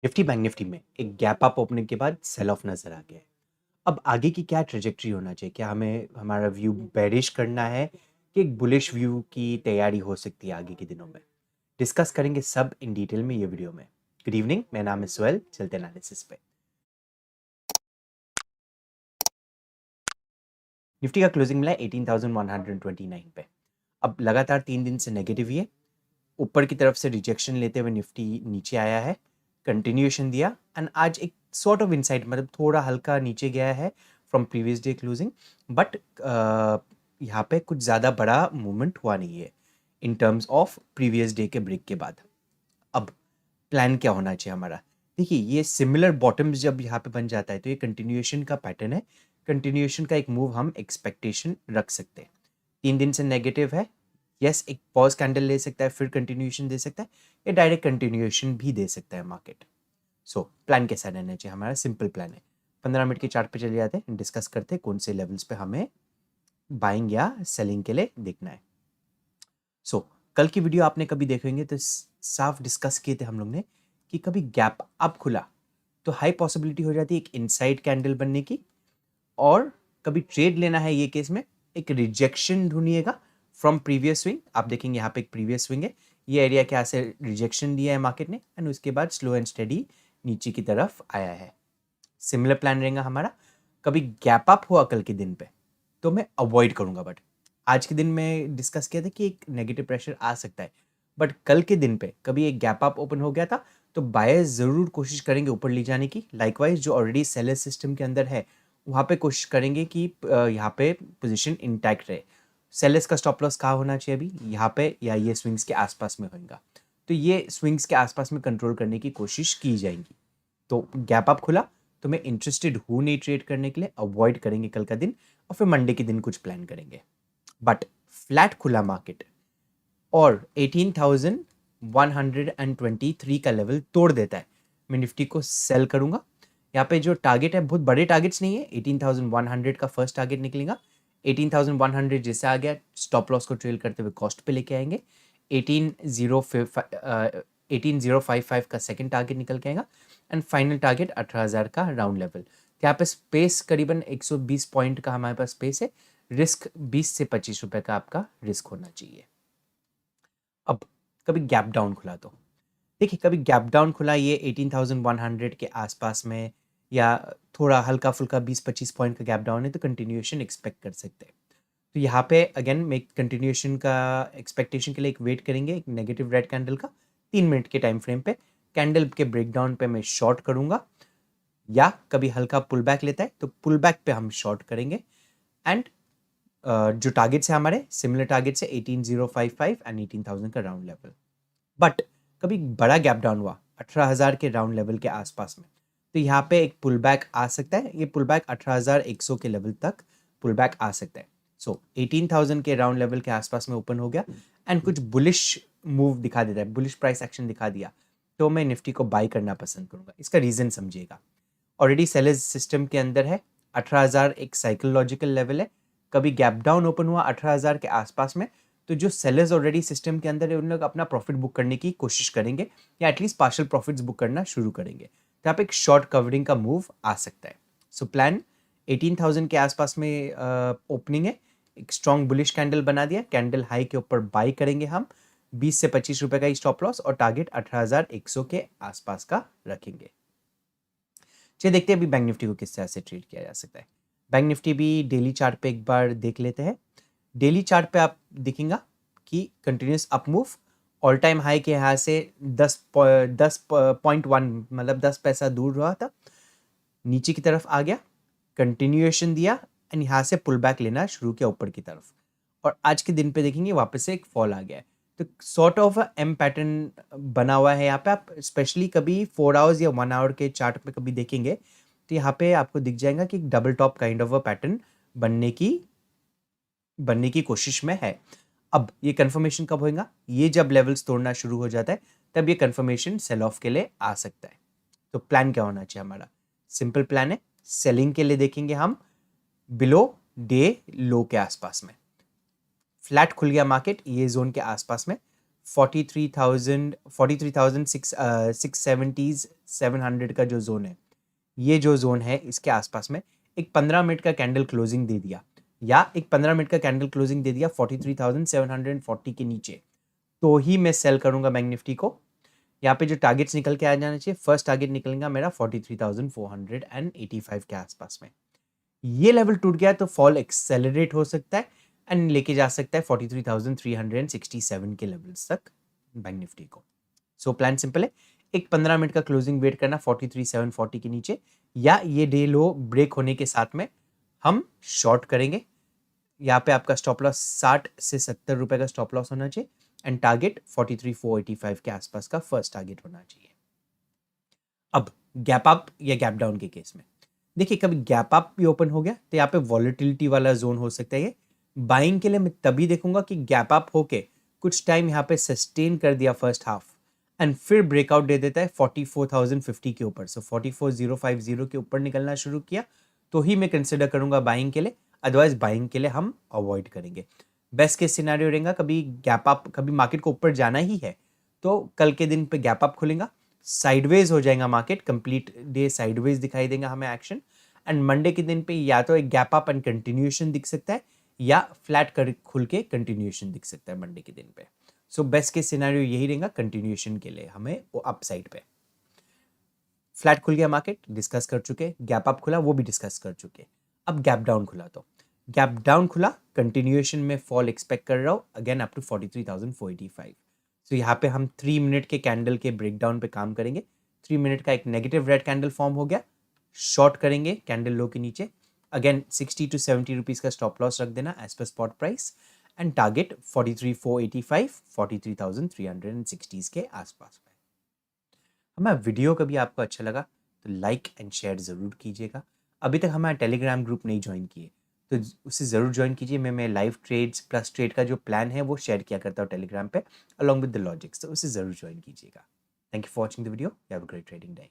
Nifty bank Nifty में एक gap up opening के बाद सेल ऑफ नजर आ गया है। अब आगे की क्या ट्रेजेक्टरी होना चाहिए? क्या हमें हमारा व्यू बेरिश करना है कि एक बुलिश व्यू की तैयारी हो सकती है आगे के दिनों में? डिस्कस करेंगे सब इन डिटेल में ये वीडियो में। गुड इवनिंग, मेरा नाम है सुहेल। चलते एनालिसिस पे। निफ्टी का क्लोजिंग मिला 18,129 पे। अब लगातार 3 दिन से नेगेटिव ही है। ऊपर की तरफ से रिजेक्शन लेते हुए निफ्टी नीचे आया है, कंटिन्यूएशन दिया एंड आज एक सॉर्ट ऑफ इनसाइट मतलब थोड़ा हल्का नीचे गया है from previous day closing. But यहाँ पे कुछ ज़्यादा बड़ा मूवमेंट हुआ नहीं है in terms of previous day के ब्रेक के बाद। अब प्लान क्या होना चाहिए हमारा? देखिए, ये सिमिलर बॉटम्स जब यहाँ पे बन जाता है तो ये कंटिन्यूएशन का पैटर्न है। कंटिन्यूएशन का एक मूव हम एक्सपेक्टेशन रख सकते हैं। 3 दिन से नेगेटिव है। यस, एक पॉज कैंडल ले सकता है, फिर कंटिन्यूएशन दे सकता है, या डायरेक्ट कंटिन्यूएशन भी दे सकता है मार्केट। सो प्लान कैसा रहना चाहिए हमारा? सिंपल प्लान है। 15 मिनट के चार्ट पे चले जाते हैं, डिस्कस करते हैं कौन से लेवल्स पे हमें बाइंग या सेलिंग के लिए देखना है। कल की वीडियो आपने कभी देखेंगे तो साफ डिस्कस किए थे हम लोग ने कि कभी गैप अप खुला तो हाई पॉसिबिलिटी हो जाती है एक इनसाइड कैंडल बनने की, और कभी ट्रेड लेना है ये केस में एक रिजेक्शन ढूंढिएगा फ्रॉम प्रीवियस स्विंग। आप देखेंगे यहाँ पे एक प्रीवियस स्विंग है, ये एरिया के यहाँ से रिजेक्शन दिया है मार्केट ने एंड उसके बाद स्लो एंड स्टेडी नीचे की तरफ आया है। सिमिलर प्लान रहेगा हमारा। कभी गैप अप हुआ कल के दिन पे तो मैं अवॉइड करूंगा, बट आज के दिन में डिस्कस किया था कि एक नेगेटिव प्रेशर आ सकता है। बट कल के दिन पे कभी एक गैप अप ओपन हो गया था तो बायर्स ज़रूर कोशिश करेंगे ऊपर ले जाने की। लाइकवाइज जो ऑलरेडी सेलर सिस्टम के अंदर है वहाँ पे कोशिश करेंगे कि यहाँ पे पोजीशन इंटैक्ट रहे। सेलर्स का स्टॉप लॉस कहाँ होना चाहिए? अभी यहाँ पे या ये स्विंग्स के आसपास में होगा, तो ये स्विंग्स के आसपास में कंट्रोल करने की कोशिश की जाएगी। तो गैप अप खुला तो मैं इंटरेस्टेड हूँ नहीं ट्रेड करने के लिए, अवॉइड करेंगे कल का दिन और फिर मंडे के दिन कुछ प्लान करेंगे। बट फ्लैट खुला मार्केट और 18,123 का लेवल तोड़ देता है, मैं निफ्टी को सेल करूंगा। यहाँ पे जो टारगेट है बहुत बड़े टारगेट्स नहीं है, 18,100 का फर्स्ट टारगेट निकलेगा। 18,100 जैसे आ गया, स्टॉप लॉस को ट्रेल करते हुए कॉस्ट पे लेके आएंगे। 18,055 का सेकंड टारगेट निकल के आएगा एंड फाइनल टारगेट 18,000 का राउंड लेवल। तो यहाँ पे स्पेस करीबन 120 पॉइंट का हमारे पास स्पेस है। रिस्क 20 से 25 रुपए का आपका रिस्क होना चाहिए। अब कभी गैप डाउन खुला तो देखिए, कभी गैप डाउन खुला ये 18,100 के आसपास में या थोड़ा हल्का फुल्का 20-25 पॉइंट का गैप डाउन है तो कंटिन्यूएशन एक्सपेक्ट कर सकते हैं। तो यहाँ पे अगेन मैं कंटिन्यूएशन का एक्सपेक्टेशन के लिए एक वेट करेंगे एक नेगेटिव रेड कैंडल का 3 मिनट के टाइम फ्रेम पे। कैंडल के ब्रेकडाउन पे मैं शॉर्ट करूंगा, या कभी हल्का पुल बैक लेता है तो पुल बैक पे हम शॉर्ट करेंगे। एंड जो टारगेट्स है हमारे सिमिलर टारगेट्स है 18,055 एंड 18,000 का राउंड लेवल। बट कभी बड़ा गैप डाउन हुआ 18,000 के राउंड लेवल के आसपास में तो यहाँ पे एक पुल बैक आ सकता है। ये पुल बैक 18,100 के लेवल तक पुल बैक आ सकता है। 18,000 के राउंड लेवल के आसपास में ओपन हो गया एंड कुछ बुलिश मूव दिखा देता है, बुलिश प्राइस एक्शन दिखा दिया, तो मैं निफ्टी को बाई करना पसंद करूंगा। इसका रीजन समझिएगा, ऑलरेडी सेलर्स सिस्टम के अंदर है। 18,000 एक साइकोलॉजिकल लेवल है। कभी गैप डाउन ओपन हुआ 18,000 के आसपास में तो जो सेलर्स ऑलरेडी सिस्टम के अंदर है उन लोग अपना प्रॉफिट बुक करने की कोशिश करेंगे या एटलीस्ट पार्शियल प्रॉफिट्स बुक करना शुरू करेंगे। तो यहाँ पे एक शॉर्ट कवरिंग का मूव आ सकता है। प्लान 18,000 के आसपास में ओपनिंग है, एक स्ट्रॉन्ग बुलिश कैंडल बना दिया, कैंडल हाई के ऊपर बाई करेंगे हम। 20 से 25 रुपए का ही स्टॉप लॉस और टारगेट 18,100 के आसपास का रखेंगे। चलिए देखते हैं अभी बैंक निफ्टी को किस तरह से ट्रेड किया जा सकता है। बैंक निफ्टी भी डेली चार्ट पे एक बार देख लेते हैं। डेली चार्ट पे आप दिखेगा कि continuous up move, all time high के यहाँ से 10.1 मतलब 10 पैसा दूर रहा था, नीचे की तरफ आ गया, कंटिन्यूएशन दिया एंड यहाँ से पुल बैक लेना शुरू किया ऊपर की तरफ, और आज के दिन पे देखेंगे वापस से एक फॉल आ गया है। तो सॉर्ट ऑफ एम पैटर्न बना हुआ है यहाँ पे। आप स्पेशली कभी 4 आवर्स या 1 आवर के चार्ट पे कभी देखेंगे तो यहाँ पे आपको दिख जाएगा कि एक double top kind of a pattern बनने की कोशिश में है। अब ये कंफर्मेशन कब होगा? ये जब लेवल्स तोड़ना शुरू हो जाता है तब ये कंफर्मेशन सेल ऑफ के लिए आ सकता है। तो प्लान क्या होना चाहिए हमारा? सिंपल प्लान है, सेलिंग के लिए देखेंगे हम बिलो डे लो के आसपास में। फ्लैट खुल गया मार्केट ये जोन के आसपास में, 43,670 700 का जो जोन है, ये जो जोन है इसके आसपास में एक 15 मिनट का कैंडल क्लोजिंग दे दिया, या एक 15 मिनट का कैंडल क्लोजिंग दे दिया 43,740 के नीचे, तो ही मैं सेल करूंगा बैंक निफ्टी को। यहाँ पे जो टारगेट्स निकल के आ जाना चाहिए, फर्स्ट टारगेट निकलेगा मेरा 43,485 के आसपास में। ये लेवल टूट गया तो फॉल एक्सेलरेट हो सकता है एंड लेके जा सकता है 43,367 के लेवल्स तक बैंक निफ्टी को। सो प्लान सिंपल है, एक 15 मिनट का क्लोजिंग वेट करना 43,740 के नीचे, या ये डे लो ब्रेक होने के साथ में हम शॉर्ट करेंगे। यहाँ पे आपका स्टॉप लॉस 60 से 70 रुपए का स्टॉप लॉस होना चाहिए एंड टारगेट 43,485 के आसपास का फर्स्ट टारगेट होना चाहिए। अब गैप अप या गैप डाउन के केस में देखिए, कभी गैप अप भी ओपन हो गया तो यहाँ पे वॉलेटिलिटी वाला जोन हो सकता है। ये बाइंग के लिए मैं तभी देखूंगा कि गैप अप होके कुछ टाइम यहाँ पे सस्टेन कर दिया फर्स्ट हाफ एंड फिर ब्रेकआउट दे देता है 44,050 के ऊपर, सो 44,050 के ऊपर निकलना शुरू किया तो ही मैं कंसिडर करूंगा बाइंग के लिए, अदरवाइज बाइंग के लिए हम अवॉइड करेंगे। बेस्ट केस सिनेरियो रहेगा, कभी गैप अप, कभी मार्केट को ऊपर जाना ही है तो कल के दिन पे गैप अप खुलेगा, साइडवेज हो जाएगा मार्केट, कंप्लीट डे साइडवेज दिखाई देगा हमें एक्शन, एंड मंडे के दिन पे या तो एक गैप अप एंड कंटिन्यूएशन दिख सकता है या फ्लैट कर खुल के कंटिन्यूएशन दिख सकता है मंडे के दिन पे। सो बेस्ट केस सिनेरियो यही रहेगा कंटिन्यूएशन के लिए हमें वो अप साइड पे। फ्लैट खुल गया मार्केट, डिस्कस कर चुके, गैप अप खुला वो भी डिस्कस कर चुके, अब गैप डाउन खुला तो गैप डाउन खुला, कंटिन्यूएशन में फॉल एक्सपेक्ट कर रहा हूँ अगेन अप टू 43,485। तो यहाँ पे हम 3 मिनट के कैंडल के ब्रेकडाउन पे काम करेंगे। 3 मिनट का एक नेगेटिव रेड कैंडल फॉर्म हो गया, शॉर्ट करेंगे कैंडल लो के नीचे, अगेन 60 to 70 रुपीज का स्टॉप लॉस रख देना as per spot price and target 43,485 43,360 के आसपास में। हमारा वीडियो कभी आपको अच्छा लगा तो लाइक एंड शेयर ज़रूर कीजिएगा। अभी तक हमारा टेलीग्राम ग्रुप नहीं ज्वाइन किए तो उसे ज़रूर ज्वाइन कीजिए। मैं लाइव ट्रेड्स प्लस ट्रेड का जो प्लान है वो शेयर किया करता हूँ टेलीग्राम पे अलॉन्ग विद द लॉजिक्स, तो उसे ज़रूर ज्वाइन कीजिएगा। Thank you for watching the video, have a great trading day.